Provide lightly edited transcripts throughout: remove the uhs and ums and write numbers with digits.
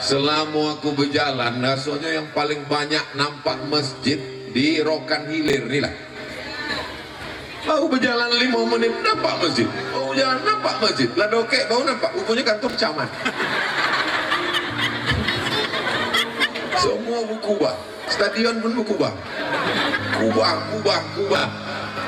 Selama aku berjalan, rasanya yang paling banyak nampak masjid di Rokan Hilir ni lah. Baru berjalan 5 menit nampak masjid. Baru jalan nampak masjid. Lah dokek baru nampak. Rupanya kantor camat. Semua berubah. Stadion pun berubah. Kubah.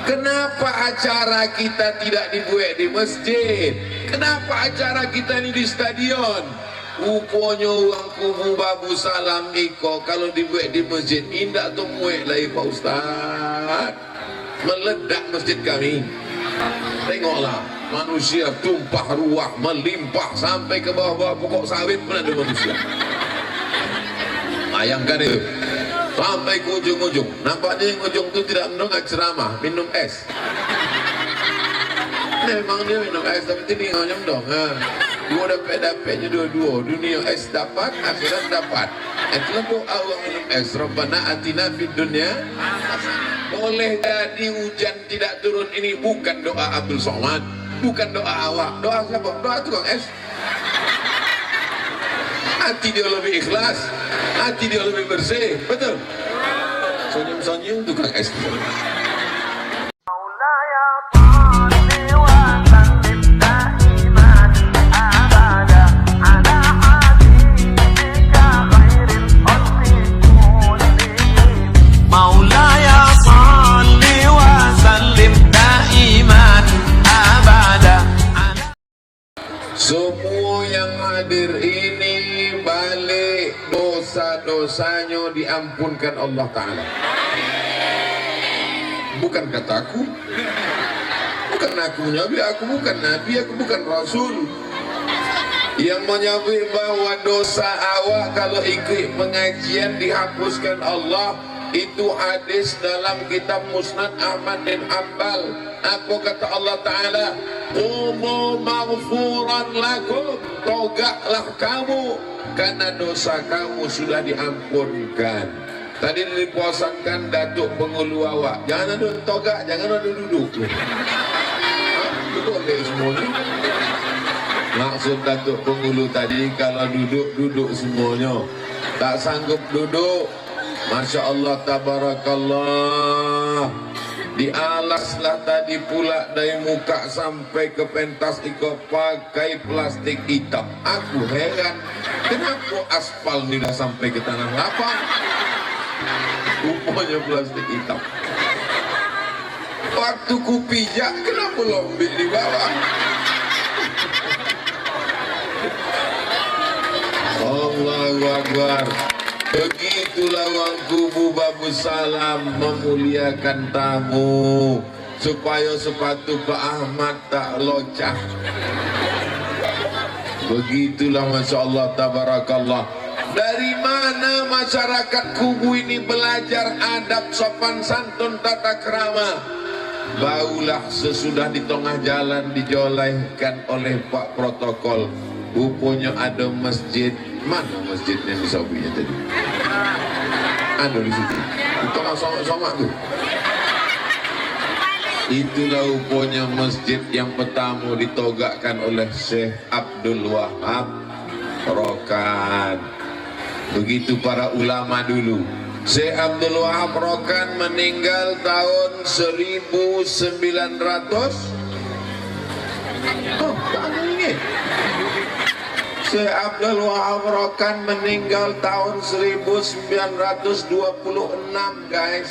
Kenapa acara kita tidak dibuat di masjid? Kenapa acara kita ini di stadion? Rupanya orang kubu Babu Salam iko kalau dibuat di masjid indak tu muat lagi Pak Ustaz. Meledak masjid kami. Tengoklah manusia tumpah ruah melimpah sampai ke bawah-bawah pokok sawit pun ada manusia. Bayangkan itu. Sampai ke ujung-ujung. Nampaknya yang ujung itu tidak mendengar ceramah, minum es. Memang dia minum es tapi tidak nyemdong. Dua dapat-dapatnya dua-dua. Dunia es dapat, akhirat dapat. Itulah doa Allah minum es. Rabbana atina fid dunya. Boleh jadi hujan tidak turun ini bukan doa Abdul Somad, bukan doa awak. Doa siapa? Doa tukang es. Hati dia lebih ikhlas, hati dia lebih bersih, betul. Senyum-senyum tukang es. Semua yang hadir ini balik dosa-dosanya diampunkan Allah Ta'ala. Bukan kataku, bukan aku menyabi, aku bukan Nabi, aku bukan Rasul. Yang menyabi bahwa dosa awak kalau ikut pengajian dihapuskan Allah. Itu hadis dalam kitab Musnad Ahmad bin Hanbal. Apa kata Allah Ta'ala? Qumu maghfuran lakum, togaklah kamu karena dosa kamu sudah diampunkan. Tadi dipuasakan Datuk Pengulu awak, jangan ada togak, jangan ada duduk. Duduk deh semuanya. Maksud Datuk Pengulu tadi kalau duduk semuanya. Tak sanggup duduk, Masya Allah tabarakallah, dialaslah tadi pula dari muka sampai ke pentas iko pakai plastik hitam. Aku heran, kenapa aspal tidak sampai ke tanah lapang? Rupanya plastik hitam. Waktu ku pijak, kenapa lombik di bawah? Allahu Akbar. Begitulah orang kubu Babu Salam memuliakan tamu supaya sepatu Pak Ahmad tak locah. Begitulah Masya Allah tabarakallah. Dari mana masyarakat kubu ini belajar adab sopan santun tata krama? Barulah sesudah di tengah jalan dijolehkan oleh Pak Protokol. Rupanya ada masjid. Mana masjidnya di Sabinya tadi? Ada di situ. Itu somak-somak tu. Itulah rupanya masjid yang pertama ditogakkan oleh Syekh Abdul Wahab Rokan. Begitu para ulama dulu. Syekh Abdul Wahab Rokan meninggal tahun 1900. Oh, tak ada ini. Syekh Abdul Wahab Rokan meninggal tahun 1926 guys.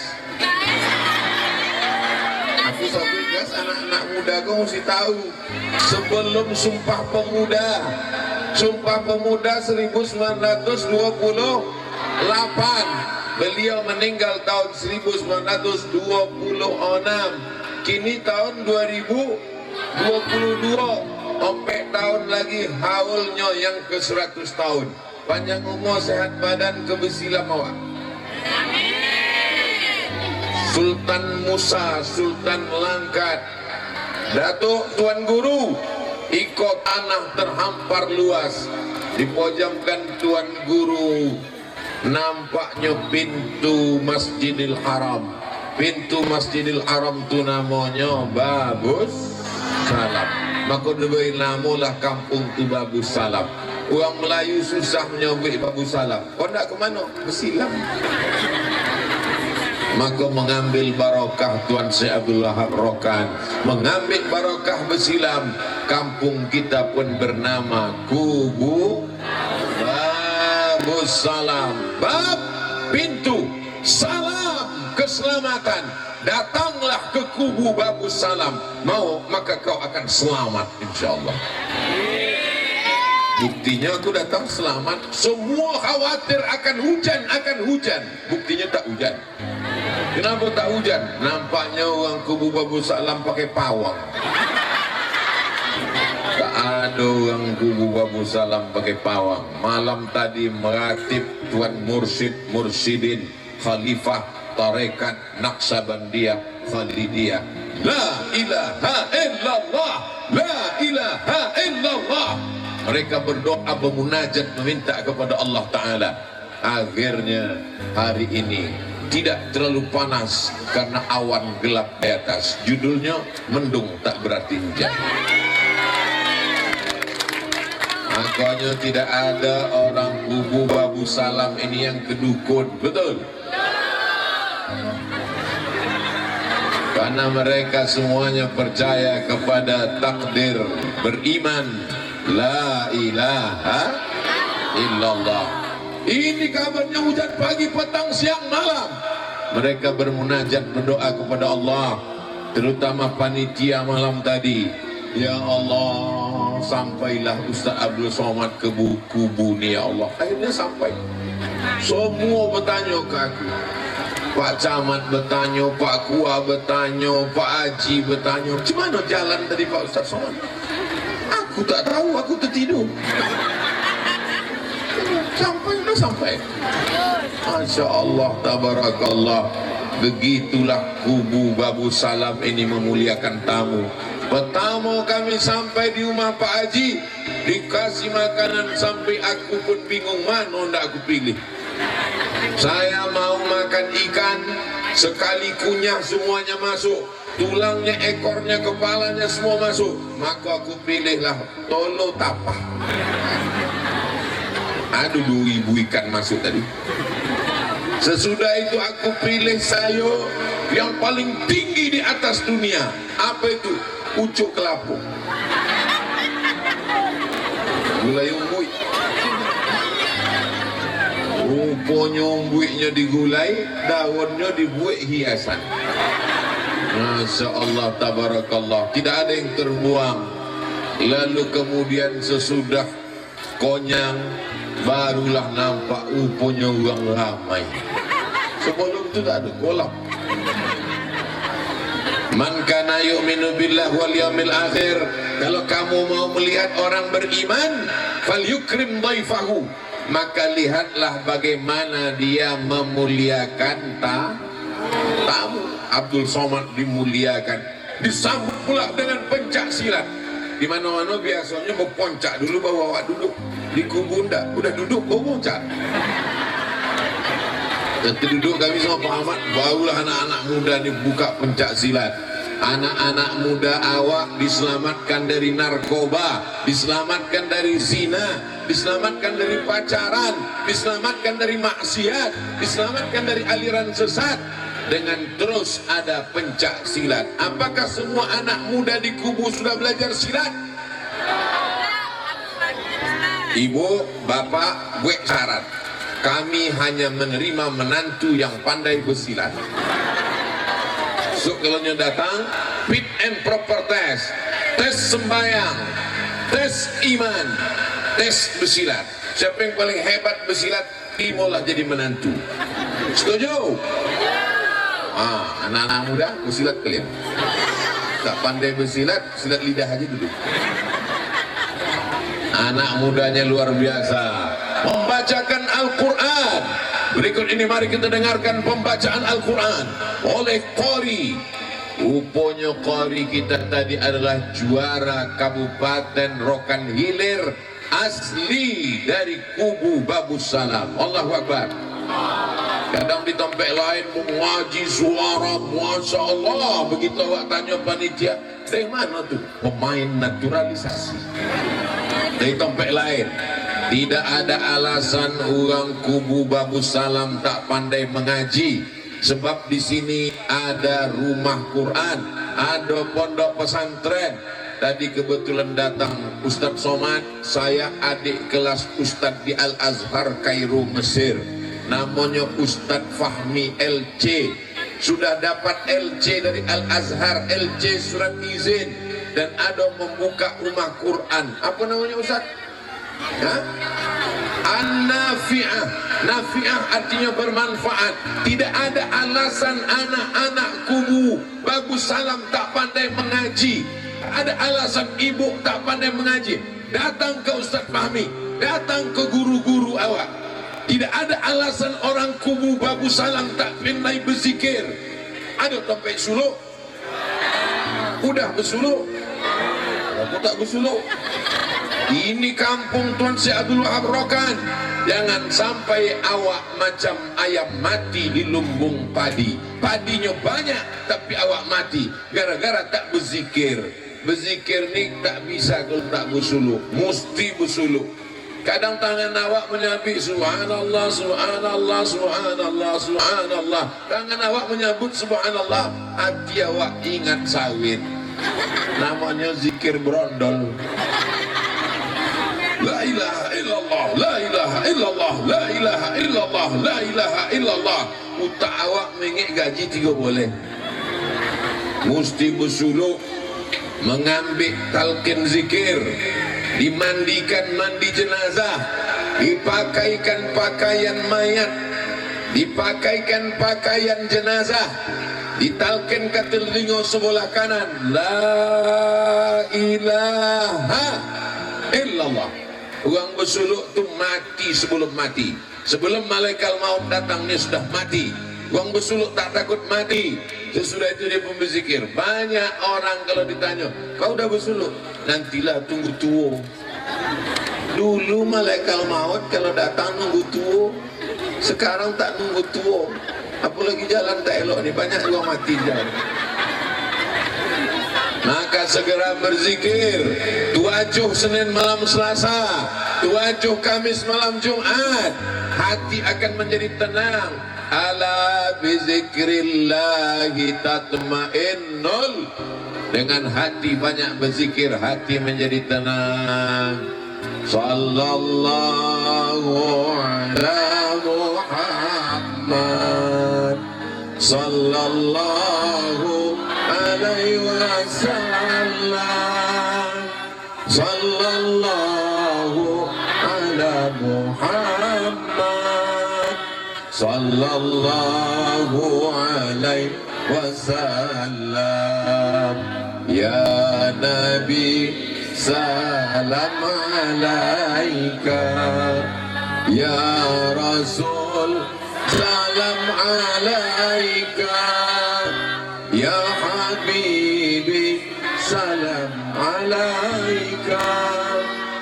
Aku satu guys, anak-anak muda kau mesti tahu. Sebelum Sumpah Pemuda 1928, beliau meninggal tahun 1926. Kini tahun 2022. 4 tahun lagi haulnya yang ke 100 tahun. Panjang umur, sehat badan, kebersihan awak. Sultan Musa, Sultan Langkat, Datuk Tuan Guru, ikut tanah terhampar luas. Dipojamkan Tuan Guru, nampaknya pintu Masjidil Haram. Pintu Masjidil Haram itu namanya Babus Salam. Maka diberi namalah kampung tu Babus Salam. Orang Melayu susah menyobek Babu Salam. Kau nak ke mana? Bersilam. Maka mengambil barakah Tuan Syekh Abdul Wahab Rokan, mengambil barakah bersilam, kampung kita pun bernama Kubu Babu Salam. Bab pintu salam keselamatan. Datanglah ke Kubu Babu Salam. Mau maka kau akan selamat insyaallah. Buktinya aku datang selamat. Semua khawatir akan hujan. Buktinya tak hujan. Kenapa tak hujan? Nampaknya orang Kubu Babu Salam pakai pawang. Tak ada orang Kubu Babu Salam pakai pawang. Malam tadi meratib Tuan Mursyidin Khalifah Tarekat Naqsabandiyah Khalidiyah. La ilaha illallah, la ilaha illallah. Mereka berdoa bermunajat meminta kepada Allah Ta'ala. Akhirnya hari ini tidak terlalu panas karena awan gelap di atas. Judulnya mendung tak berarti hujan. Makanya tidak ada orang Kubu Babu Salam ini yang kedukun. Betul? Karena mereka semuanya percaya kepada takdir, beriman la ilaha illallah. Ini kabarnya hujan pagi, petang, siang, malam. Mereka bermunajat berdoa kepada Allah, terutama panitia malam tadi. Ya Allah, sampailah Ustaz Abdul Somad ke Kubu ni ya Allah. Akhirnya sampai. Semua bertanya ke aku. Pak Camat bertanya, Pak Kua bertanya, Pak Haji bertanya, macam mana jalan tadi Pak Ustaz Somad? Aku tak tahu, aku tertidur. Sampai. Masya Allah, tabarakallah. Begitulah Kubu Babu Salam ini memuliakan tamu. Pertama kami sampai di rumah Pak Haji, dikasih makanan sampai aku pun bingung mana nak aku pilih. Saya mau makan ikan, sekali kunyah semuanya masuk, tulangnya, ekornya, kepalanya semua masuk. Maka aku pilihlah tolo tapah. Aduh, 2.000 ikan masuk tadi. Sesudah itu aku pilih sayur yang paling tinggi di atas dunia. Apa itu? Pucuk kelapa. Gulai umbui. Rupanya umbuinya digulai, daunnya dibuat hiasan. Masya Allah, tabarakallah. Tidak ada yang terbuang. Lalu kemudian sesudah konyang, barulah nampak rupanya orang ramai. Sebelum itu tak ada, kolap. Man kana yu'minu billah wal yawmil akhir. Kalau kamu mau melihat orang beriman, falyukrim dhaifahu, maka lihatlah bagaimana dia memuliakan tamu. Abdul Somad dimuliakan, disambut pula dengan pencak silat. Di mana-mana biasanya berponcak dulu baru awak duduk. Di Kubu ndak, udah duduk baru poncak. Ketika duduk kami sama Pak Ahmad, barulah anak-anak muda ni buka pencak silat. Anak-anak muda awak diselamatkan dari narkoba, diselamatkan dari zina, diselamatkan dari pacaran, diselamatkan dari maksiat, diselamatkan dari aliran sesat, dengan terus ada pencak silat. Apakah semua anak muda di Kubu sudah belajar silat? Ibu, bapak, buat syarat. Kami hanya menerima menantu yang pandai bersilat. So kalau datang, fit and proper test, tes sembahyang, tes iman, tes bersilat. Siapa yang paling hebat bersilat, terimalah jadi menantu. Setuju? Anak-anak muda bersilat kalian. Tak pandai bersilat, silat lidah aja dulu. Anak mudanya luar biasa, membacakan Al-Quran. Berikut ini mari kita dengarkan pembacaan Al-Quran oleh Qori. Rupanya Qori kita tadi adalah juara Kabupaten Rokan Hilir, asli dari Kubu Babu Salam. Allahu Akbar. Kadang di tempat lain mengaji suara, Masya Allah. Begitu awak tanya panitia, dari mana tuh? Pemain naturalisasi. Dari tempat lain. Tidak ada alasan orang kubu Babu Salam tak pandai mengaji, sebab di sini ada rumah Quran, ada pondok pesantren. Tadi kebetulan datang Ustadz Somad, saya adik kelas Ustadz di Al-Azhar Kairo Mesir, namanya Ustadz Fahmi LC. Sudah dapat LC dari Al-Azhar, LC surat izin, dan ada membuka rumah Quran. Apa namanya Ustadz? An-Nafi'ah. Nafi'ah artinya bermanfaat. Tidak ada alasan anak-anak kubu Babu Salam tak pandai mengaji, ada alasan ibu tak pandai mengaji, datang ke Ustaz Fahmi, datang ke guru-guru awak. Tidak ada alasan orang kubu Babu Salam tak pandai berzikir. Ada sampai suluk? Udah bersuluk? Aku tak bersuluk. Ini kampung Tuan Syekh Abdul Wahab Rokan. Jangan sampai awak macam ayam mati di lumbung padi. Padinya banyak tapi awak mati gara-gara tak berzikir. Berzikir ni tak bisa kalau tak bersuluk, mesti bersuluk. Kadang tangan awak menyabit subhanallah, subhanallah, subhanallah, subhanallah. Tangan awak menyebut subhanallah, hati awak ingat sawit. Namanya zikir berondol. La ilaha illallah, la ilaha illallah, la ilaha illallah, la ilaha illallah. Utak awak mengik gaji 3 bulan. Mesti bersuluk, mengambil talqin zikir, dimandikan mandi jenazah, dipakaikan pakaian mayat, dipakaikan pakaian jenazah, ditalqin ke telinga sebelah kanan, la ilaha illallah. Orang bersuluk tu mati sebelum mati. Sebelum malaikat maut datang dia sudah mati. Orang bersuluk tak takut mati. Sesudah itu dia pun berzikir. Banyak orang kalau ditanya, kau dah bersuluk? Nantilah tunggu tua. Dulu malaikat maut kalau datang nunggu tua. Sekarang tak nunggu tua. Apalagi jalan tak elok ni, banyak orang mati jalan. Maka segera berzikir. Tuajuh Senin malam Selasa, tuajuh Kamis malam Jumat, hati akan menjadi tenang. Ala bizikrillahi tatmainnul. Dengan hati banyak berzikir, hati menjadi tenang. Sallallahu ala Muhammad, sallallahu alaihi wasallam, sallallahu ala Muhammad, sallallahu alaihi wasallam. Ya Nabi salam alaika, ya Rasul salam alaika, ya Habibi salam alaika,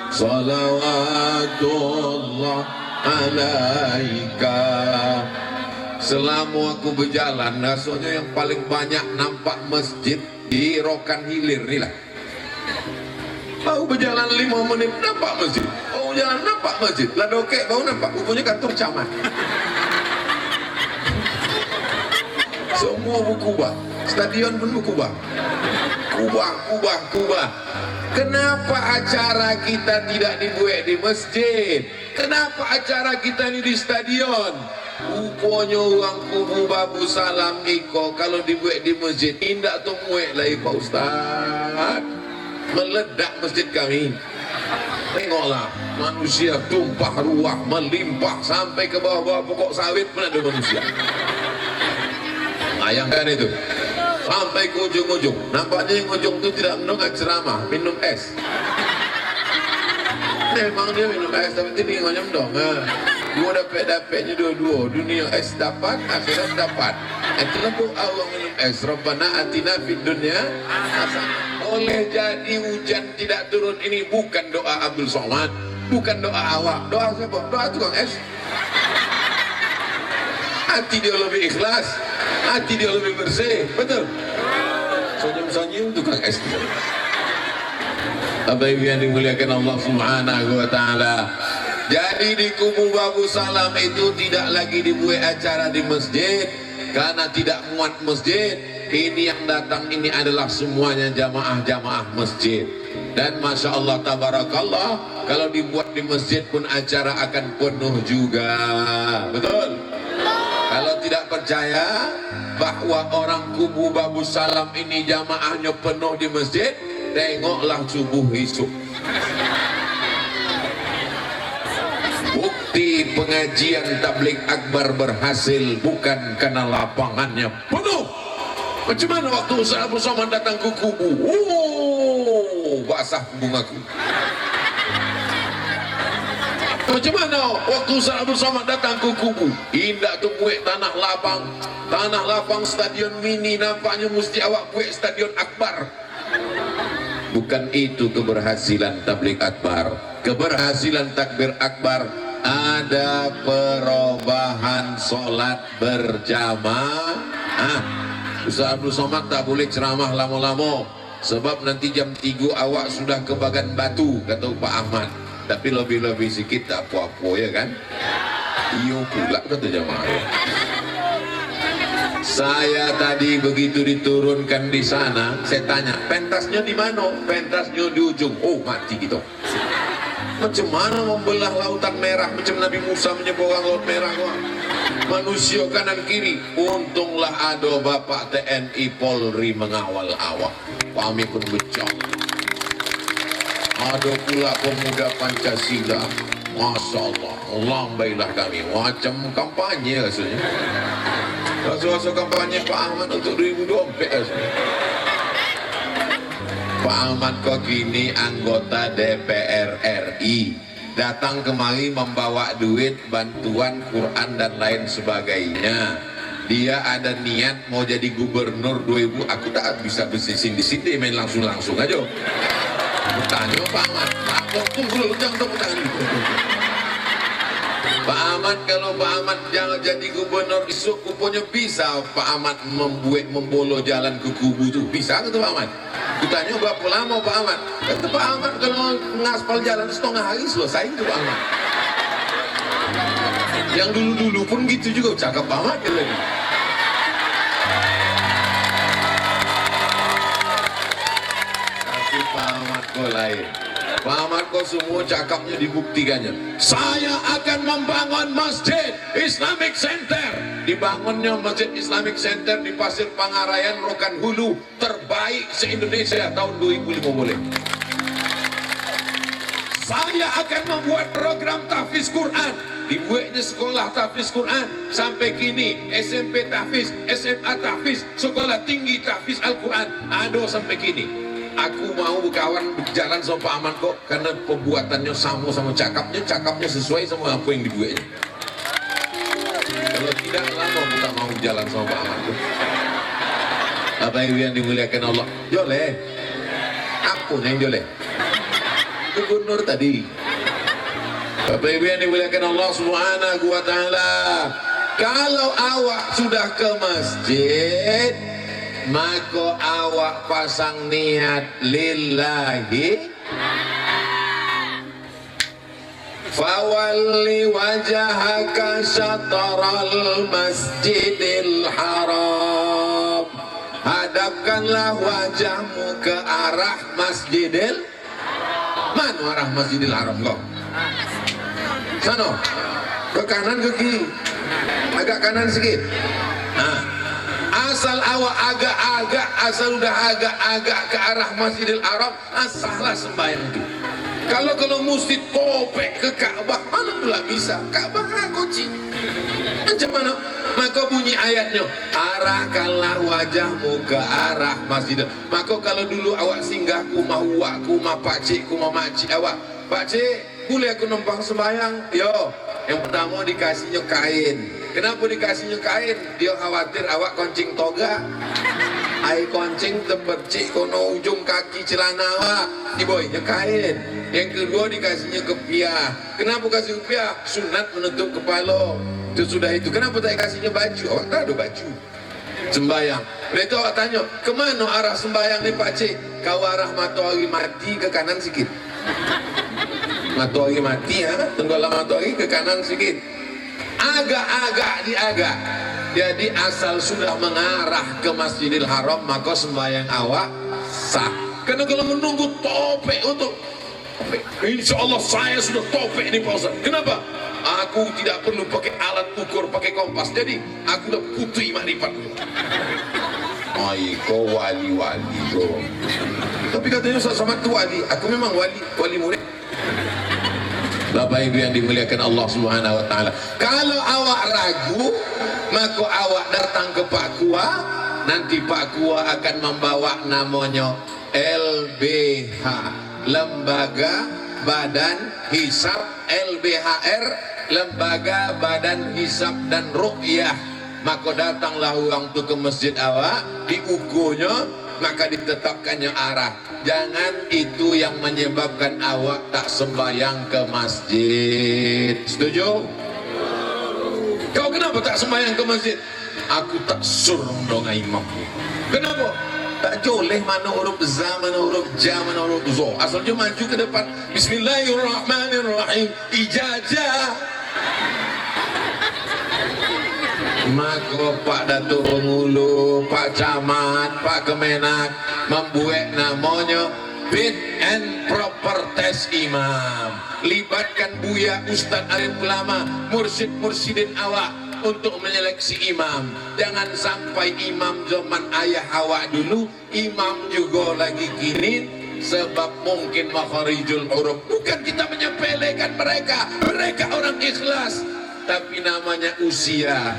salawatullah alaika. Selama aku berjalan, rasanya yang paling banyak nampak masjid di Rokan Hilir ni lah. Baru berjalan 5 menit nampak masjid. Oh jalan nampak masjid. Lah dokek baru nampak, rupanya kantor camat. Semua berkubah, stadion pun berkubah. Kubah. Kenapa acara kita tidak dibuat di masjid? Kenapa acara kita ini di stadion? Rupanya orang kubu Babu Salam iko kalau dibuat di masjid indak tu muek lagi Pak Ustaz. Meledak masjid kami. Tengoklah manusia tumpah ruah, melimpah sampai ke bawah-bawah pokok sawit pun ada manusia. Bayangkan itu. Sampai ke ujung-ujung. Nampaknya yang ujung itu tidak mendengar ceramah, minum es. Memang dia minum es, tapi ini macam dong. Dua dapat-dapatnya dua-dua. Dunia es dapat, akhirat dapat. Itulah doa Allah minum es. Rabbana atina fid dunya hasanah. Oleh jadi hujan tidak turun ini bukan doa Abdul Somad, bukan doa awak. Doa siapa? Doa tukang es. Hati dia lebih ikhlas, hati dia lebih bersih, betul. Senyum-senyum tukang es. Bapak Ibu yang dimuliakan Allah Subhanahu wa taala, Jadi di kubu Babu Salam itu tidak lagi dibuat acara di masjid karena tidak muat masjid. Ini yang datang ini adalah semuanya jamaah-jamaah masjid. Dan Masya Allah tabarakallah, kalau dibuat di masjid pun acara akan penuh juga. Betul? Kalau tidak percaya bahwa orang kubu Babu Salam ini jamaahnya penuh di masjid, tengoklah subuh esok. Bukti pengajian tabligh akbar berhasil bukan karena lapangannya penuh. Macam mana waktu Ustaz Abdul Somad datang ke kubu? Basah bungaku. Macam mana waktu Ustaz Abdul Somad datang ke kubu? Indah tu buat tanah lapang stadion mini, nampaknya mesti awak buat stadion akbar. Bukan itu keberhasilan tabligh akbar. Keberhasilan takbir akbar ada perubahan solat berjamaah. Ustaz Abdul Somad tak boleh ceramah lama-lama sebab nanti jam 3 awak sudah ke Bagan Batu, kata Pak Ahmad. Tapi lebih-lebih sikit tak apa-apa ya kan? Iyo pula kata jamaah. Saya tadi begitu diturunkan di sana, saya tanya, pentasnya di mana? Pentasnya di ujung. Oh, mati gitu. Macam mana membelah lautan merah macam Nabi Musa menyeberang laut merah? Manusia kanan kiri. Untunglah ada Bapak TNI Polri mengawal awak. Kami pun becak. Ada pula pemuda Pancasila. Masya Allah, lambailah kami. Macam kampanye rasanya. Rasa-rasa kampanye Pak Ahmad untuk 2024 rasanya. Pak Ahmad kok kini anggota DPR RI, datang kemari membawa duit, bantuan, Quran dan lain sebagainya. Dia ada niat mau jadi gubernur 2000. Aku tak bisa bersisin di sini, main langsung aja. Bertanya Pak Ahmad, tunggu jangan tepuk tangan. Pak Ahmad, kalau Pak Ahmad jangan jadi gubernur esok, kupanya bisa Pak Ahmad membolo jalan ke kubu itu, bisa kata Pak Ahmad. Kutanya berapa lama Pak Ahmad? Kata Pak Ahmad kalau ngaspal jalan setengah hari selesai itu Pak Ahmad. Yang dulu-dulu pun gitu juga cakap Pak Ahmad gitu lagi. Tapi Pak Ahmad kok lain. Pak Ahmad kok semua cakapnya dibuktikannya. Saya akan membangun masjid Islamic Center. Dibangunnya masjid Islamic Center di Pasir Pangarayan, Rokan Hulu, terbaik se-Indonesia tahun 2015. Saya akan membuat program tahfiz Quran. Dibuatnya sekolah tahfiz Quran sampai kini, SMP tahfiz, SMA tahfiz, sekolah tinggi tahfiz Al-Quran ada sampai kini. Aku mau berkawan berjalan sama Pak Ahmad kok karena pembuatannya sama cakapnya sesuai sama apa yang dibuatnya. Kalau tidak lama kita mau jalan sama Pak Ahmad kok. Bapak Ibu yang dimuliakan Allah, joleh. Aku yang joleh. Gubernur tadi. Bapak Ibu yang dimuliakan Allah Subhanahu wa taala, kalau awak sudah ke masjid, maka awak pasang niat lillahi, fawalli wajhaka syatral masjidil haram, hadapkanlah wajahmu ke arah masjidil, mana arah masjidil haram kau? Sana, ke kanan ke kiri, agak kanan sedikit. Nah, asal awak agak-agak, asal udah agak-agak ke arah Masjidil Haram, asahlah sembahyang itu. Kalau mesti kopek ke Ka'bah, mana pula bisa? Ka'bah kunci. Macam mana? Maka bunyi ayatnya, arahkanlah wajahmu ke arah Masjidil. Maka kalau dulu awak singgah ku mah uak, ku mah pakcik, ku mah makcik awak, pakcik, boleh aku numpang sembahyang? Yo, yang pertama dikasihnya kain. Kenapa dikasihnya kain? Dia khawatir awak koncing toga. Ai koncing terpercik kono ujung kaki celana awak. Diboynya kain. Yang kedua dikasihnya kepiah. Kenapa kasih kepiah? Sunat menutup kepala. Itu sudah itu. Kenapa tak kasihnya baju? Awak tak ada baju. Sembayang. Itu awak tanya, kemana arah sembayang ni pakcik? Kau arah matahari mati ke kanan sikit. matahari mati ya, tenggelam matahari ke kanan sedikit, agak-agak diagak. Jadi asal sudah mengarah ke Masjidil Haram maka sembahyang awak sah. Karena kalau menunggu topik untuk insya Allah saya sudah topik ini Pak Ustaz. Kenapa? Aku tidak perlu pakai alat ukur, pakai kompas. Jadi aku udah putri makrifat. Kau wali-wali kau. Tapi katanya Ustaz Somad itu wali. Aku memang wali murid. Bapak Ibu yang dimuliakan Allah Subhanahu wa taala. Kalau awak ragu, maka awak datang ke Pak Kua, nanti Pak Kua akan membawa namanya LBH, Lembaga Badan Hisab, LBHR, Lembaga Badan Hisab dan Ruqyah. Maka datanglah orang tu ke masjid awak, diukurnya, maka ditetapkannya arah. Jangan itu yang menyebabkan awak tak sembahyang ke masjid. Setuju? Kau kenapa tak sembahyang ke masjid? Aku tak suruh dong imam. Kenapa? Tak joleh mana huruf za, mana huruf ja, mana huruf zo. Asalnya maju ke depan. Bismillahirrahmanirrahim. Ijazah. Maka Pak Datuk Pengulu, Pak Camat, Pak Kemenak membuat namanya Fit and Proper Test Imam. Libatkan Buya Ustadz Arif Ulama, mursyid-mursyidin awak untuk menyeleksi imam. Jangan sampai imam zaman ayah awak dulu, imam juga lagi kini. Sebab mungkin makharijul huruf. Bukan kita menyepelekan mereka. Mereka orang ikhlas. Tapi namanya usia.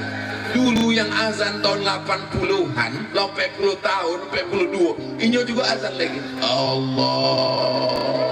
Dulu yang azan tahun 80-an, 80 tahun, 82, ini juga azan lagi. Allah